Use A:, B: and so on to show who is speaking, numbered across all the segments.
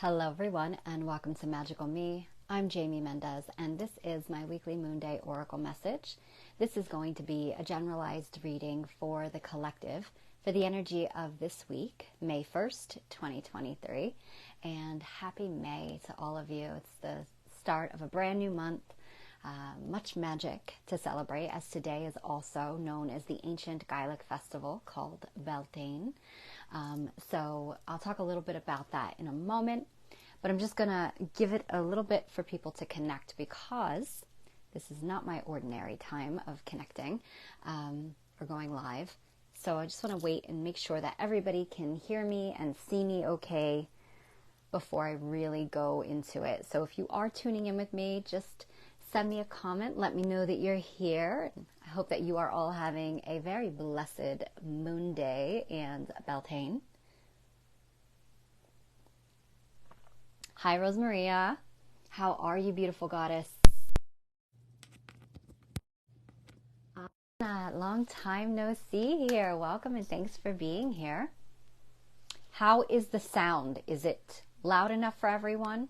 A: Hello everyone and welcome to Magical Me. I'm Jamie Mendez and this is my weekly Moonday Oracle message. This is going to be a generalized reading for the collective for the energy of this week, May 1st, 2023. And happy May to all of you. It's the start of a brand new month. Much magic to celebrate, as today is also known as the ancient Gaelic festival called Beltane. So I'll talk a little bit about that in a moment, but I'm just going to give it a little bit for people to connect because this is not my ordinary time of connecting or going live. So I just want to wait and make sure that everybody can hear me and see me okay before I really go into it. So if you are tuning in with me, just send me a comment. Let me know that you're here. I hope that you are all having a very blessed moon day and Beltane. Hi, Rosemaria. How are you, beautiful goddess? Anna, long time no see here. Welcome and thanks for being here. How is the sound? Is it loud enough for everyone?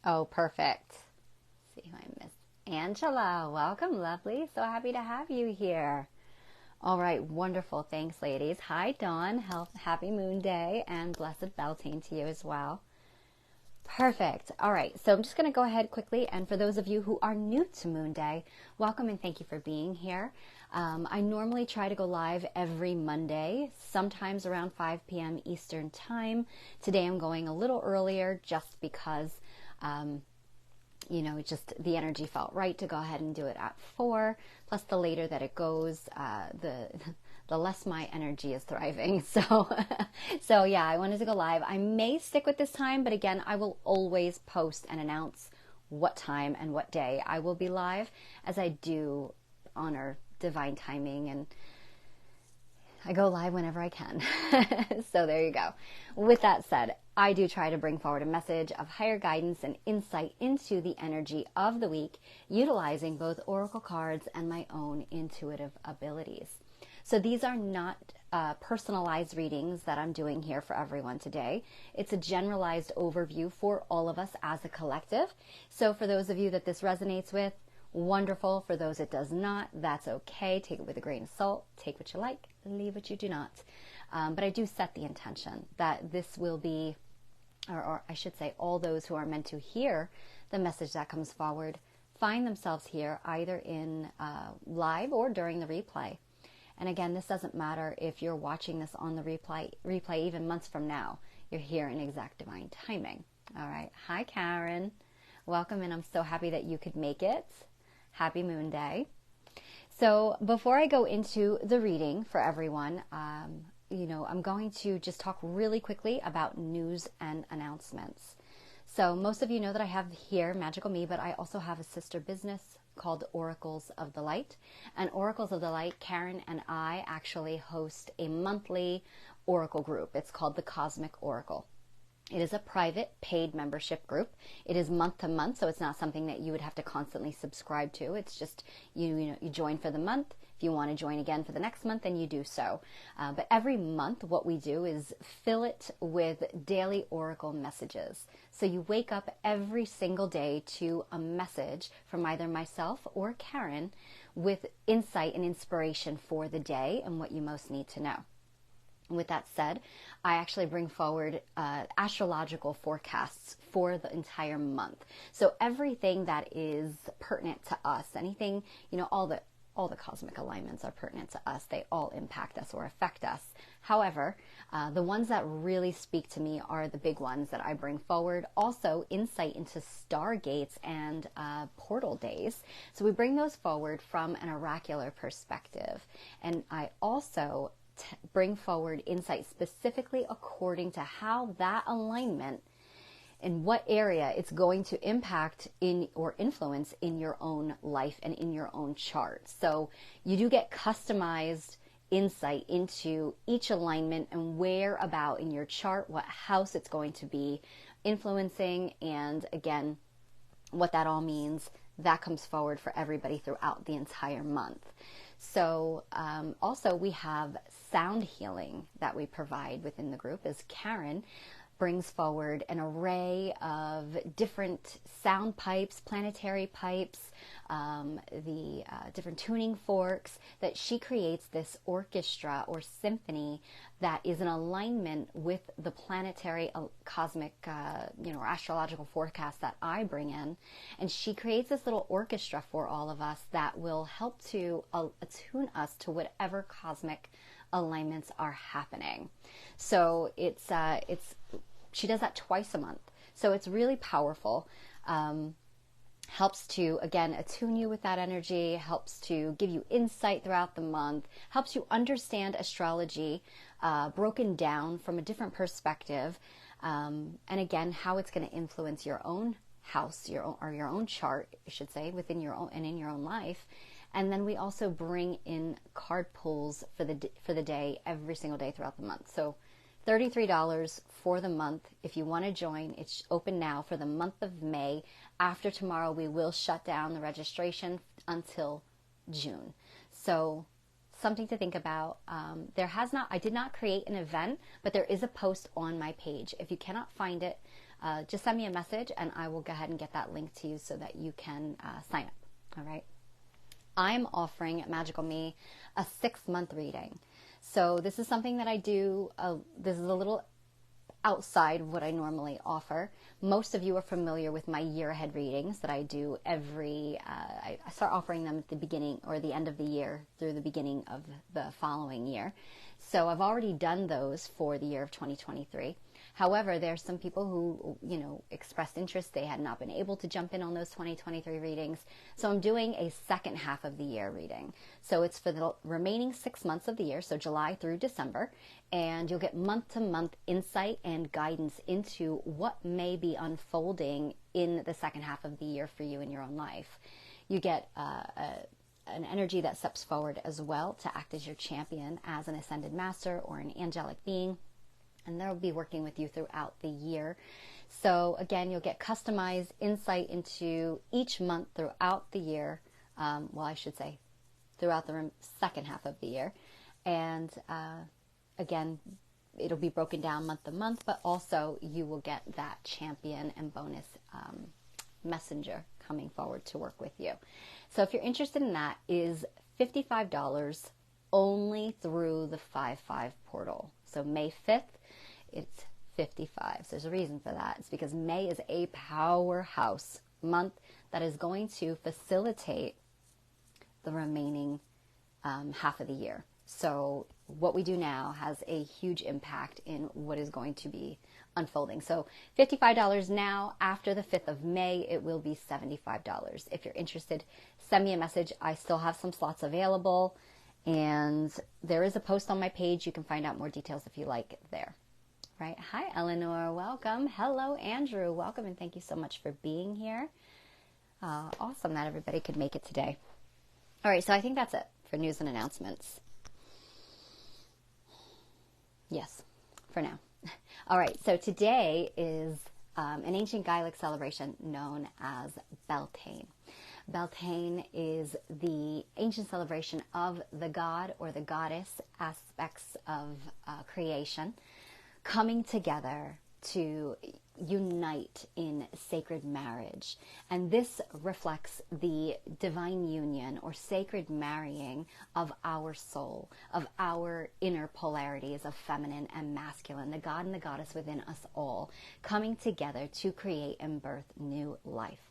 A: Oh, perfect. See who I missed. Angela, welcome, lovely. So happy to have you here. All right, wonderful. Thanks, ladies. Hi, Dawn. Happy Moon Day and blessed Beltane to you as well. Perfect. All right, so I'm just going to go ahead quickly. And for those of you who are new to Moon Day, welcome and thank you for being here. I normally try to go live every Monday, sometimes around 5 p.m. Eastern Time. Today I'm going a little earlier just because it's just the energy felt right to go ahead and do it at 4. Plus, the later that it goes, the less my energy is thriving. So yeah, I wanted to go live. I may stick with this time, but again, I will always post and announce what time and what day I will be live, as I do honor divine timing and I go live whenever I can. So there you go. With that said, I do try to bring forward a message of higher guidance and insight into the energy of the week, utilizing both oracle cards and my own intuitive abilities. So these are not personalized readings that I'm doing here for everyone today. It's a generalized overview for all of us as a collective. So for those of you that this resonates with, wonderful. For those it does not, that's okay. Take it with a grain of salt. Take what you like, leave what you do not. But I do set the intention that this will be, or I should say, all those who are meant to hear the message that comes forward find themselves here either in live or during the replay. And again, this doesn't matter if you're watching this on the replay even months from now. You're here in exact divine timing. All right. Hi, Karen. Welcome, and I'm so happy that you could make it. Happy Moon Day. So before I go into the reading for everyone, I'm going to just talk really quickly about news and announcements. So most of you know that I have here Magical Me, but I also have a sister business called Oracles of the Light. And Oracles of the Light, Karen and I actually host a monthly oracle group. It's called the Cosmic Oracle. It is a private paid membership group. It is month to month, so it's not something that you would have to constantly subscribe to. It's just you join for the month. If you want to join again for the next month, then you do so. But every month, what we do is fill it with daily oracle messages. So you wake up every single day to a message from either myself or Karen with insight and inspiration for the day and what you most need to know. With that said, I actually bring forward astrological forecasts for the entire month. So everything that is pertinent to us, anything, all the cosmic alignments are pertinent to us. They all impact us or affect us. However, the ones that really speak to me are the big ones that I bring forward. Also, insight into stargates and portal days. So we bring those forward from an oracular perspective. And I also bring forward insight specifically according to how that alignment in what area it's going to impact in or influence in your own life and in your own chart. So you do get customized insight into each alignment and where about in your chart, what house it's going to be influencing, and again, what that all means. That comes forward for everybody throughout the entire month. So also we have sound healing that we provide within the group, as Karen brings forward an array of different sound pipes, planetary pipes, the different tuning forks, that she creates this orchestra or symphony that is in alignment with the planetary cosmic, or astrological forecast that I bring in. And she creates this little orchestra for all of us that will help to attune us to whatever cosmic alignments are happening. So she does that twice a month. So it's really powerful. Helps to, again, attune you with that energy, helps to give you insight throughout the month, helps you understand astrology broken down from a different perspective. And again, how it's going to influence your own house, your own chart, I should say, within your own and in your own life. And then we also bring in card pulls for the day, every single day throughout the month. So $33 for the month. If you want to join, it's open now for the month of May. After tomorrow, we will shut down the registration until June. So something to think about. I did not create an event, but there is a post on my page. If you cannot find it, just send me a message and I will go ahead and get that link to you so that you can sign up. All right. I'm offering at Magical Me a 6-month reading. So this is something that I do. This is a little outside of what I normally offer. Most of you are familiar with my year ahead readings that I do I start offering them at the beginning or the end of the year through the beginning of the following year. So I've already done those for the year of 2023. However, there's some people who, expressed interest. They had not been able to jump in on those 2023 readings. So I'm doing a second half of the year reading. So it's for the remaining 6 months of the year, so July through December. And you'll get month-to-month insight and guidance into what may be unfolding in the second half of the year for you in your own life. You get an energy that steps forward as well to act as your champion as an ascended master or an angelic being. And they'll be working with you throughout the year. So again, you'll get customized insight into each month throughout the year. I should say throughout the second half of the year. And again, it'll be broken down month to month, but also you will get that champion and bonus messenger coming forward to work with you. So if you're interested in that, is $55 only through the 5/5 portal. So May 5th, it's $55. So there's a reason for that. It's because May is a powerhouse month that is going to facilitate the remaining half of the year. So what we do now has a huge impact in what is going to be unfolding. So $55 now. After the 5th of May, it will be $75. If you're interested, send me a message. I still have some slots available. And there is a post on my page. You can find out more details if you like there. Right? Hi, Eleanor. Welcome. Hello, Andrew. Welcome, and thank you so much for being here. Awesome that everybody could make it today. All right, so I think that's it for news and announcements. Yes, for now. All right, so today is an ancient Gaelic celebration known as Beltane. Beltane is the ancient celebration of the god or the goddess aspects of creation coming together to unite in sacred marriage. And this reflects the divine union or sacred marrying of our soul, of our inner polarities of feminine and masculine, the god and the goddess within us all, coming together to create and birth new life.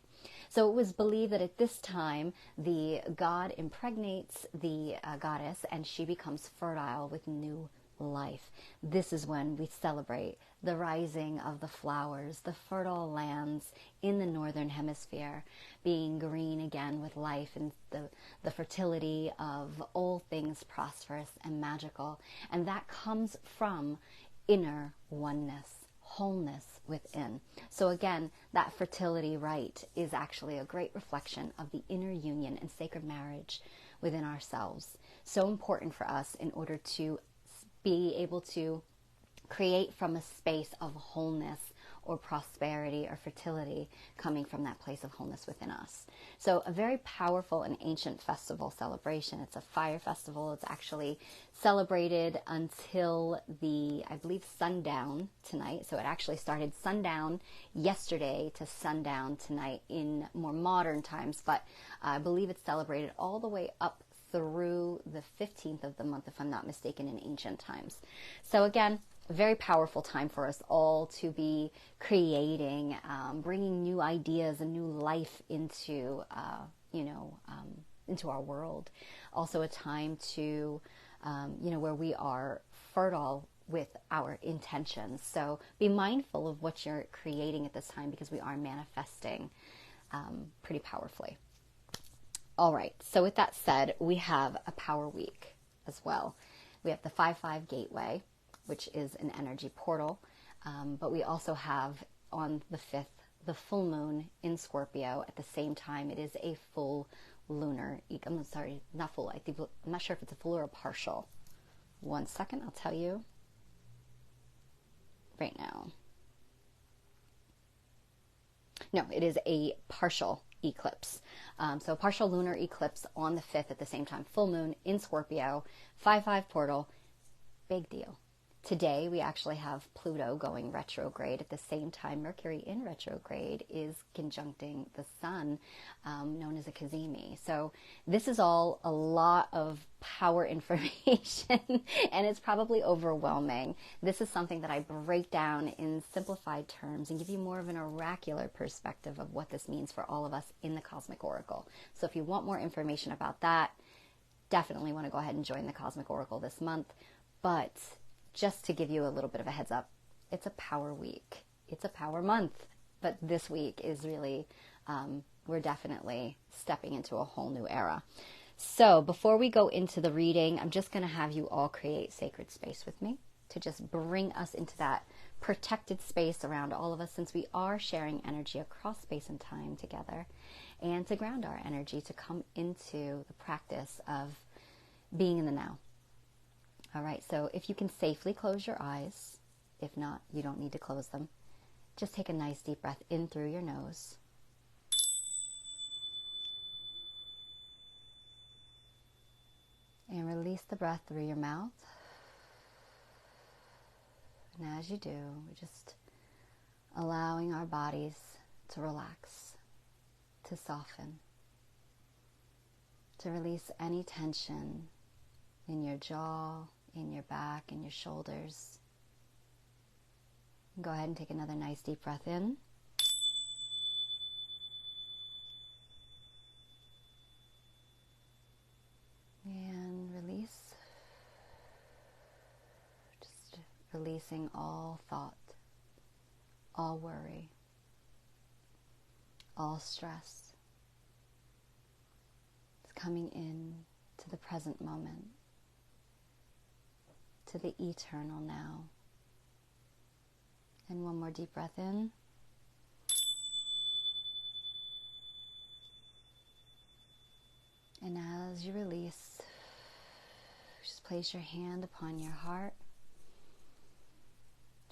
A: So it was believed that at this time, the god impregnates the goddess and she becomes fertile with new life. This is when we celebrate the rising of the flowers, the fertile lands in the northern hemisphere being green again with life, and the fertility of all things prosperous and magical. And that comes from inner oneness, wholeness within. So again, that fertility rite is actually a great reflection of the inner union and sacred marriage within ourselves. So important for us in order to be able to create from a space of wholeness or prosperity or fertility coming from that place of wholeness within us. So a very powerful and ancient festival celebration. It's a fire festival. It's actually celebrated until I believe sundown tonight. So it actually started sundown yesterday to sundown tonight in more modern times, but I believe it's celebrated all the way up through the 15th of the month, if I'm not mistaken, in ancient times. So again, a very powerful time for us all to be creating, bringing new ideas and new life into, into our world. Also a time to, where we are fertile with our intentions. So be mindful of what you're creating at this time, because we are manifesting pretty powerfully. All right. So with that said, we have a power week as well. We have the 5-5 gateway, which is an energy portal. But we also have on the 5th, the full moon in Scorpio. At the same time, it is a full lunar, I'm sorry, not full. I'm not sure if it's a full or a partial. One second, I'll tell you right now. No, it is a partial eclipse. So partial lunar eclipse on the 5th at the same time. Full moon in Scorpio, 5-5 portal. Big deal. Today, we actually have Pluto going retrograde. At the same time, Mercury in retrograde is conjuncting the sun, known as a cazimi. So this is all a lot of power information, and it's probably overwhelming. This is something that I break down in simplified terms and give you more of an oracular perspective of what this means for all of us in the Cosmic Oracle. So if you want more information about that, definitely want to go ahead and join the Cosmic Oracle this month. But just to give you a little bit of a heads up, it's a power week. It's a power month. But this week is really, we're definitely stepping into a whole new era. So before we go into the reading, I'm just going to have you all create sacred space with me to just bring us into that protected space around all of us, since we are sharing energy across space and time together, and to ground our energy to come into the practice of being in the now. All right, so if you can safely close your eyes, if not, you don't need to close them. Just take a nice deep breath in through your nose. And release the breath through your mouth. And as you do, we're just allowing our bodies to relax, to soften, to release any tension in your jaw, in your back, in your shoulders. Go ahead and take another nice deep breath in. And release. Just releasing all thought, all worry, all stress. It's coming in to the present moment, to the eternal now. And one more deep breath in. And as you release, just place your hand upon your heart,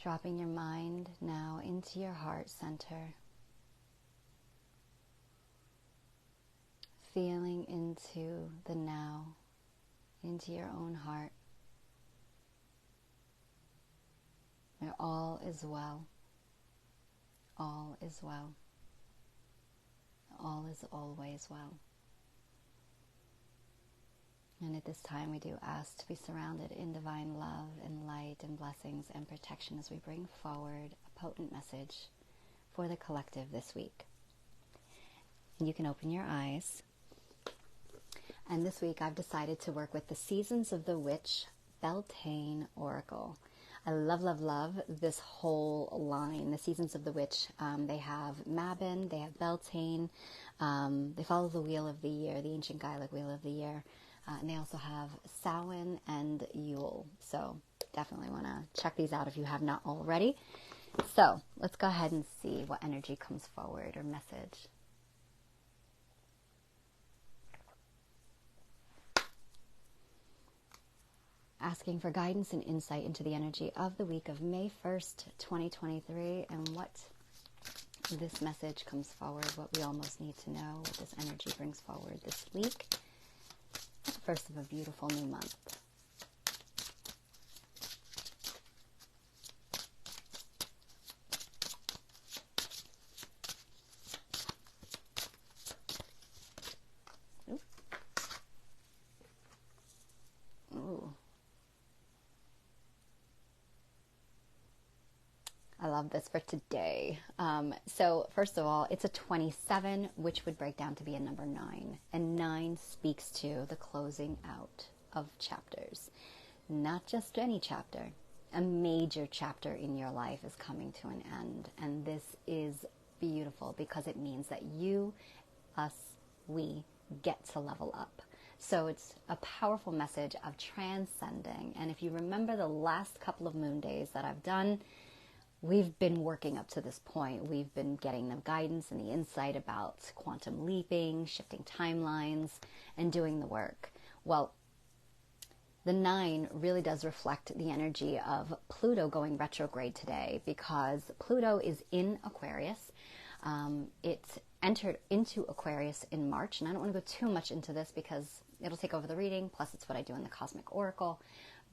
A: dropping your mind now into your heart center, feeling into the now, into your own heart, where all is well, all is well, all is always well. And at this time, we do ask to be surrounded in divine love and light and blessings and protection as we bring forward a potent message for the collective this week. And you can open your eyes. And this week, I've decided to work with the Seasons of the Witch Beltane Oracle. I love, love, love this whole line. The Seasons of the Witch, they have Mabon, they have Beltane, they follow the Wheel of the Year, the ancient Gaelic Wheel of the Year. And they also have Samhain and Yule. So definitely want to check these out if you have not already. So let's go ahead and see what energy comes forward or message. Asking for guidance and insight into the energy of the week of May 1st, 2023, and what this message comes forward, what we almost need to know, what this energy brings forward this week, the first of a beautiful new month. Ooh. I love this for today. So first of all, it's a 27, which would break down to be a number 9. And 9 speaks to the closing out of chapters. Not just any chapter. A major chapter in your life is coming to an end. And this is beautiful because it means that you, us, we get to level up. So it's a powerful message of transcending. And if you remember the last couple of moon days that I've done, we've been working up to this point. We've been getting the guidance and the insight about quantum leaping, shifting timelines, and doing the work. Well, the 9 really does reflect the energy of Pluto going retrograde today because Pluto is in Aquarius. It entered into Aquarius in March, and I don't want to go too much into this because it'll take over the reading, plus it's what I do in the Cosmic Oracle.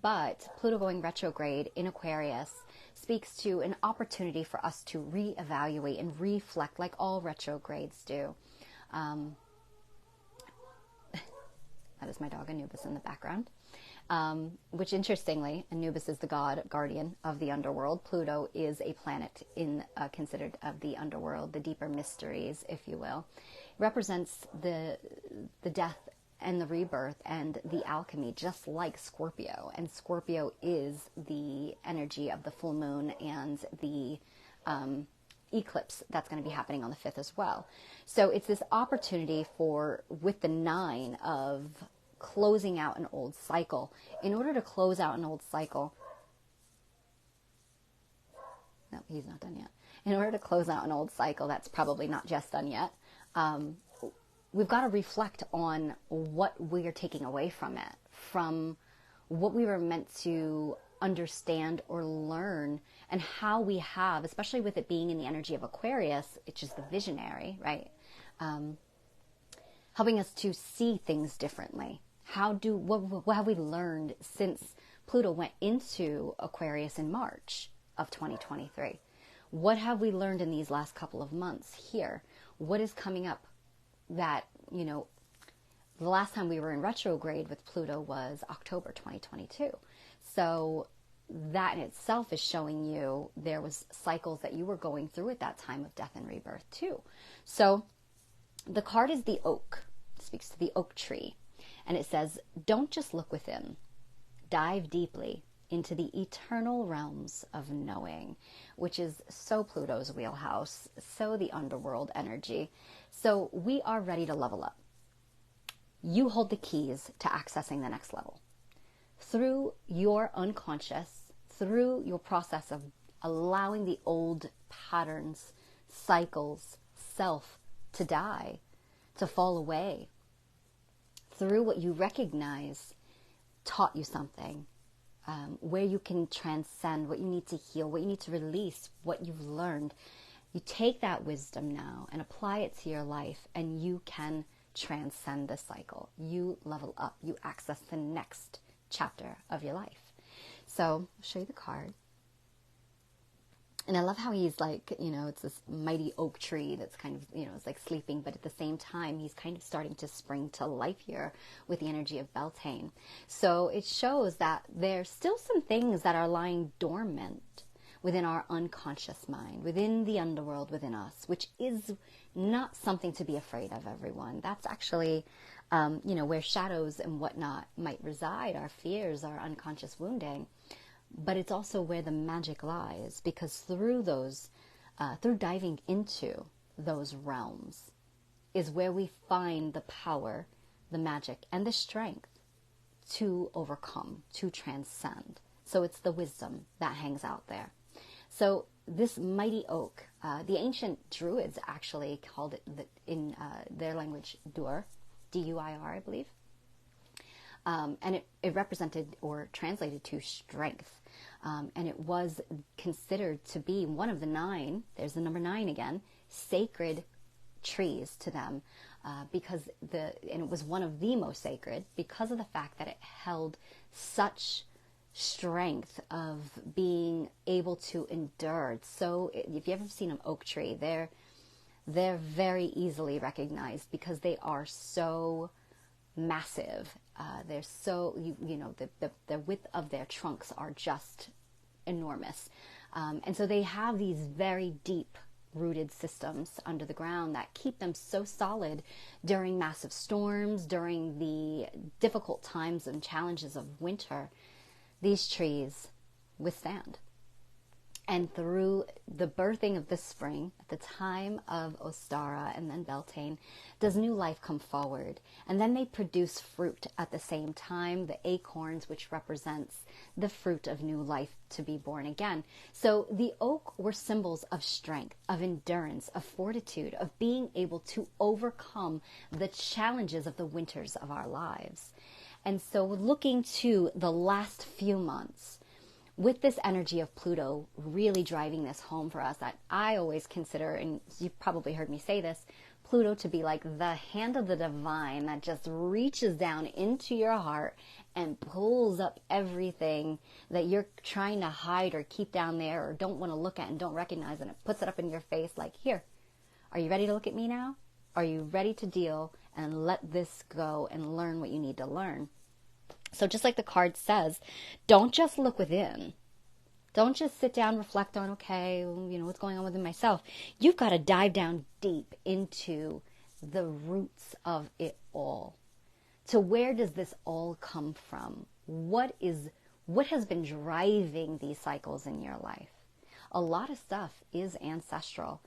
A: But Pluto going retrograde in Aquarius speaks to an opportunity for us to reevaluate and reflect like all retrogrades do. That is my dog Anubis in the background. Which interestingly, Anubis is the god guardian of the underworld. Pluto is a planet in considered of the underworld, the deeper mysteries, if you will. It represents the death and the rebirth and the alchemy, just like Scorpio. And Scorpio is the energy of the full moon and the eclipse that's going to be happening on the 5th as well. So it's this opportunity for, with the 9 of closing out an old cycle. In order to close out an old cycle, no, he's not done yet. In order to close out an old cycle, that's probably not just done yet, we've got to reflect on what we are taking away from it, from what we were meant to understand or learn, and how we have, especially with it being in the energy of Aquarius, which is the visionary, right? Helping us to see things differently. What have we learned since Pluto went into Aquarius in March of 2023? What have we learned in these last couple of months here? What is coming up that, you know, the last time we were in retrograde with Pluto was October 2022. So that in itself is showing you there was cycles that you were going through at that time of death and rebirth too. So the card is the oak. It speaks to the oak tree. And it says, don't just look within. Dive deeply into the eternal realms of knowing, which is so Pluto's wheelhouse, so the underworld energy. So we are ready to level up. You hold the keys to accessing the next level. Through your unconscious, through your process of allowing the old patterns, cycles, self to die, to fall away, through what you recognize taught you something, where you can transcend, what you need to heal, what you need to release, what you've learned. You take that wisdom now and apply it to your life, and you can transcend the cycle. You level up. You access the next chapter of your life. So I'll show you the card. And I love how he's like, you know, it's this mighty oak tree that's kind of, you know, it's like sleeping, but at the same time, he's kind of starting to spring to life here with the energy of Beltane. So it shows that there's still some things that are lying dormant within our unconscious mind, within the underworld within us, which is not something to be afraid of, everyone. That's actually, you know, where shadows and whatnot might reside, our fears, our unconscious wounding. But it's also where the magic lies, because through those, through diving into those realms is where we find the power, the magic, and the strength to overcome, to transcend. So it's the wisdom that hangs out there. So this mighty oak, the ancient Druids actually called it, in their language, Dur, D-U-I-R, I believe. And it represented or translated to strength. And it was considered to be one of the 9, there's the number 9 again, sacred trees to them, because and it was one of the most sacred because of the fact that it held such strength of being able to endure. So if you've ever seen an oak tree, they're very easily recognized because they are so massive. They're so, the width of their trunks are just enormous. And so they have these very deep rooted systems under the ground that keep them so solid during massive storms, during the difficult times and challenges of winter. These trees withstand. And through the birthing of the spring, at the time of Ostara and then Beltane, does new life come forward. And then they produce fruit at the same time, the acorns, which represents the fruit of new life to be born again. So the oak were symbols of strength, of endurance, of fortitude, of being able to overcome the challenges of the winters of our lives. And so looking to the last few months, with this energy of Pluto really driving this home for us, that I always consider, and you've probably heard me say this, Pluto to be like the hand of the divine that just reaches down into your heart and pulls up everything that you're trying to hide or keep down there or don't want to look at and don't recognize, and it puts it up in your face like, here, are you ready to look at me now? Are you ready to deal and let this go and learn what you need to learn? So just like the card says, don't just look within. Don't just sit down, reflect on, okay, what's going on within myself. You've got to dive down deep into the roots of it all. So where does this all come from? What has been driving these cycles in your life? A lot of stuff is ancestral.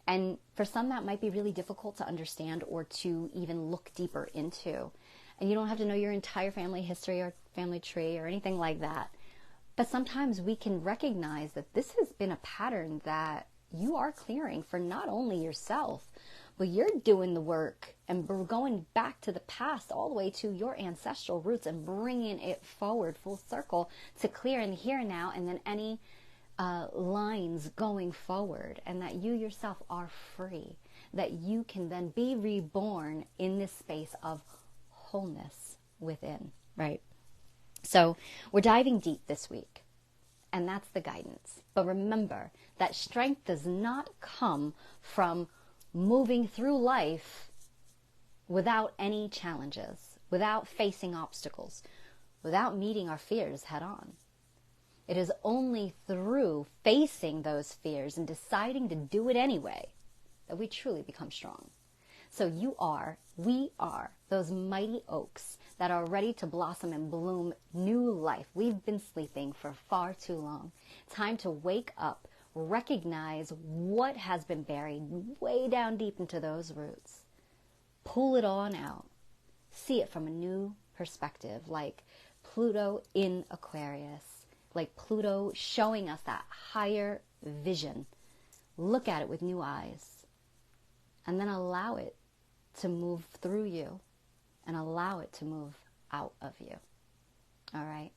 A: And for some, that might be really difficult to understand or to even look deeper into. And you don't have to know your entire family history or family tree or anything like that. But sometimes we can recognize that this has been a pattern that you are clearing for not only yourself, but you're doing the work and going back to the past all the way to your ancestral roots and bringing it forward full circle to clear in the here and now, and then any lines going forward, and that you yourself are free, that you can then be reborn in this space of wholeness within, right? So we're diving deep this week, and that's the guidance. But remember that strength does not come from moving through life without any challenges, without facing obstacles, without meeting our fears head on. It is only through facing those fears and deciding to do it anyway that we truly become strong. So we are those mighty oaks that are ready to blossom and bloom new life. We've been sleeping for far too long. Time to wake up, recognize what has been buried way down deep into those roots. Pull it on out. See it from a new perspective, like Pluto in Aquarius, like Pluto showing us that higher vision. Look at it with new eyes, and then allow it to move through you and allow it to move out of you. All right.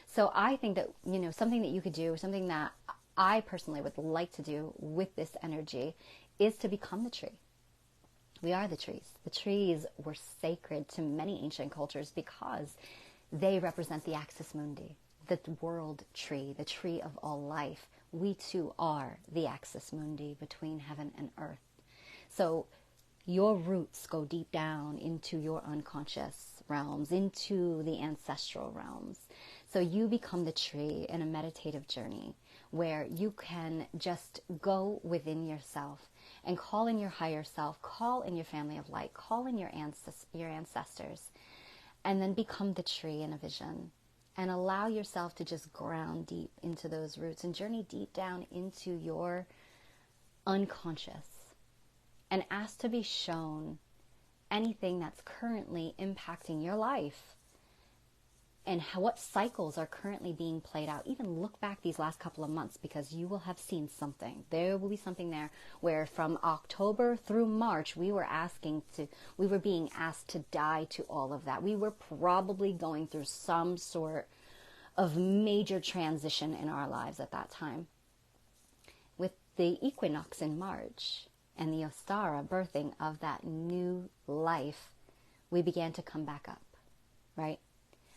A: So I think that, something that you could do, something that I personally would like to do with this energy, is to become the tree. We are the trees. The trees were sacred to many ancient cultures because they represent the axis mundi, the world tree, the tree of all life. We too are the axis mundi between heaven and earth. So your roots go deep down into your unconscious realms, into the ancestral realms. So you become the tree in a meditative journey where you can just go within yourself and call in your higher self, call in your family of light, call in your ancestors, and then become the tree in a vision. And allow yourself to just ground deep into those roots and journey deep down into your unconscious. And ask to be shown anything that's currently impacting your life. and what cycles are currently being played out. Even look back these last couple of months, because you will have seen something. There will be something there where from October through March, we were being asked to die to all of that. We were probably going through some sort of major transition in our lives at that time. With the equinox in March and the Ostara birthing of that new life, we began to come back up, right?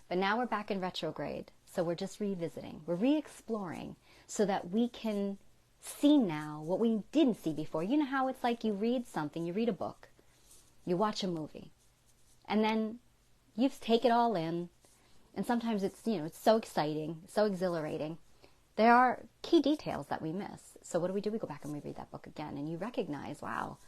A: But now we're back in retrograde, so we're just revisiting. We're re-exploring so that we can see now what we didn't see before. You know how it's like you read something, you read a book, you watch a movie, and then you take it all in, and sometimes it's, it's so exciting, so exhilarating. There are key details that we miss. So what do? We go back and we read that book again, and you recognize, wow,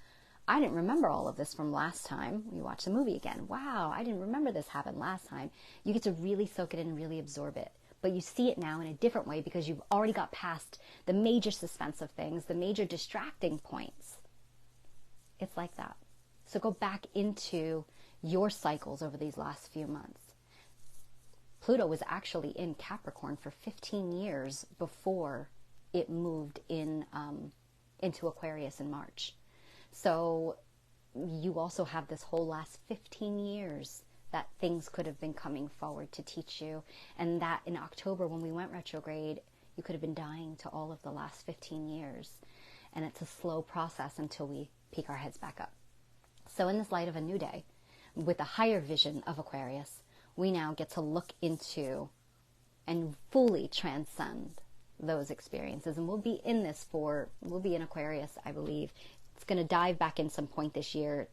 A: I didn't remember all of this from last time. You watch the movie again. Wow, I didn't remember this happened last time. You get to really soak it in and really absorb it. But you see it now in a different way because you've already got past the major suspense of things, the major distracting points. It's like that. So go back into your cycles over these last few months. Pluto was actually in Capricorn for 15 years before it moved into Aquarius in March. So you also have this whole last 15 years that things could have been coming forward to teach you. And that in October, when we went retrograde, you could have been dying to all of the last 15 years. And it's a slow process until we peek our heads back up. So in this light of a new day, with a higher vision of Aquarius, we now get to look into and fully transcend those experiences. And we'll be in Aquarius, I believe. It's going to dive back in some point this year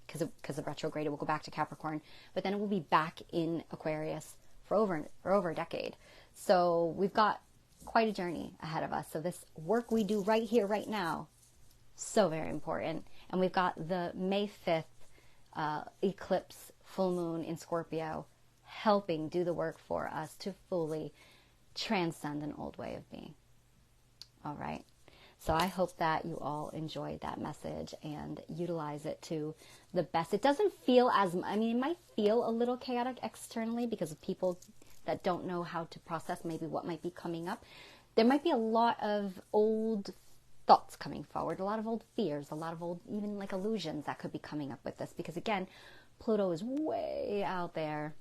A: because of retrograde. It will go back to Capricorn, but then it will be back in Aquarius for over a decade. So we've got quite a journey ahead of us. So this work we do right here, right now, so very important. And we've got the May 5th eclipse full moon in Scorpio helping do the work for us to fully transcend an old way of being. All right. So I hope that you all enjoyed that message and utilize it to the best. It doesn't feel it might feel a little chaotic externally because of people that don't know how to process maybe what might be coming up. There might be a lot of old thoughts coming forward, a lot of old fears, a lot of old, even like illusions that could be coming up with this. Because again, Pluto is way out there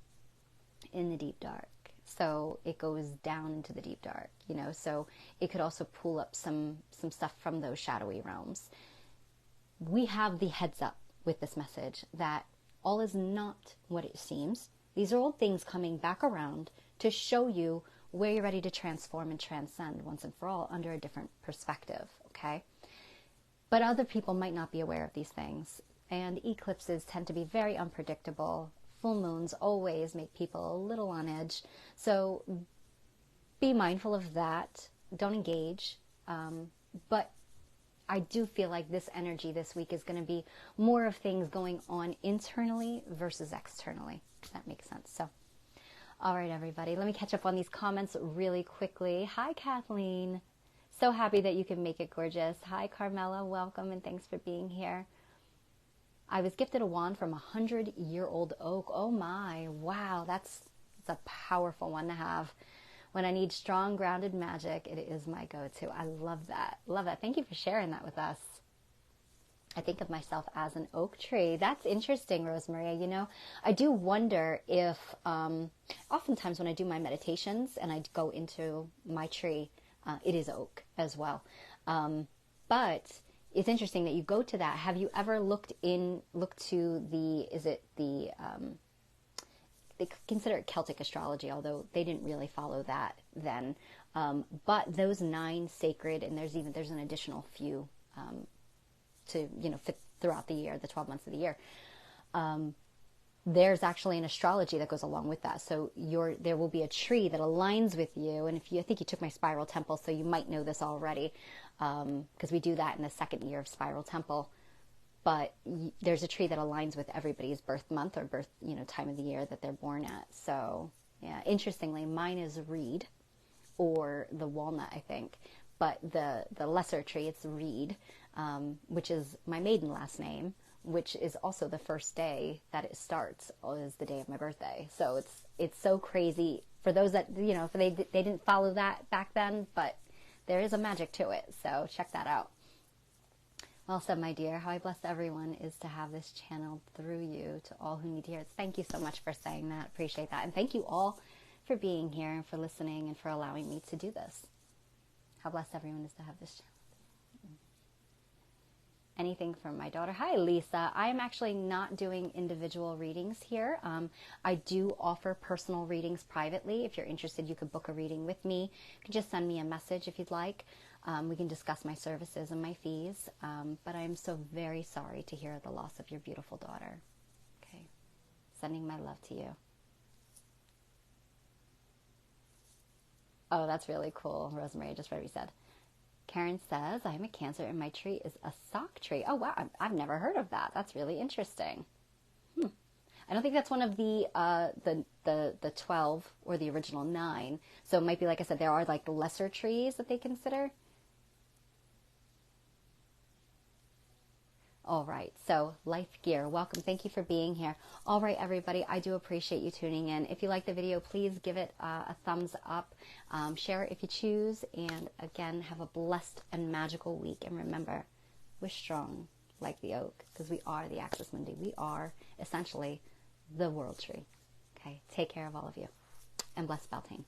A: in the deep dark. So it goes down into the deep dark, so it could also pull up some stuff from those shadowy realms. We have the heads up with this message that all is not what it seems. These are all things coming back around to show you where you're ready to transform and transcend once and for all under a different perspective, okay? But other people might not be aware of these things. And eclipses tend to be very unpredictable. Full moons always make people a little on edge. So be mindful of that. Don't engage. But I do feel like this energy this week is going to be more of things going on internally versus externally, if that makes sense. So, all right, everybody, let me catch up on these comments really quickly. Hi, Kathleen. So happy that you can make it, gorgeous. Hi, Carmela. Welcome, and thanks for being here. I was gifted a wand from a 100-year-old oak. Oh my, wow, that's a powerful one to have. When I need strong, grounded magic, it is my go-to. I love that. Love that. Thank you for sharing that with us. I think of myself as an oak tree. That's interesting, Rosemaria. I do wonder if, oftentimes when I do my meditations and I go into my tree, it is oak as well. But it's interesting that you go to that. Have you ever looked to they consider it Celtic astrology, although they didn't really follow that then. But those 9 sacred, and there's an additional few to fit throughout the year, the 12 months of the year. There's actually an astrology that goes along with that. So there will be a tree that aligns with you. And I think you took my Spiral Temple, so you might know this already, because we do that in the second year of Spiral Temple. But there's a tree that aligns with everybody's birth month or birth, time of the year that they're born at. So, yeah, interestingly, mine is reed or the walnut, I think. But the lesser tree, it's reed, which is my maiden last name, which is also the first day that it starts, is the day of my birthday. So it's so crazy for those that, you know, if they didn't follow that back then, but there is a magic to it. So check that out. Well said, my dear. How I bless everyone is to have this channeled through you to all who need to hear it. Thank you so much for saying that. Appreciate that. And thank you all for being here and for listening and for allowing me to do this. How blessed everyone is to have this channel. Anything from my daughter? Hi, Lisa. I am actually not doing individual readings here. I do offer personal readings privately. If you're interested, you could book a reading with me. You can just send me a message if you'd like. We can discuss my services and my fees. But I'm so very sorry to hear the loss of your beautiful daughter. Okay. Sending my love to you. Oh, that's really cool. Rosemary, just what we said. Karen says, I am a Cancer and my tree is a sock tree. Oh, wow. I've never heard of that. That's really interesting. I don't think that's one of the 12 or the original 9. So it might be, like I said, there are like lesser trees that they consider. All right, so Life Gear, welcome. Thank you for being here. All right, everybody, I do appreciate you tuning in. If you like the video, please give it a thumbs up. Share it if you choose. And again, have a blessed and magical week. And remember, we're strong like the oak because we are the Axis Mundi. We are essentially the world tree. Okay, take care of all of you. And bless Beltane.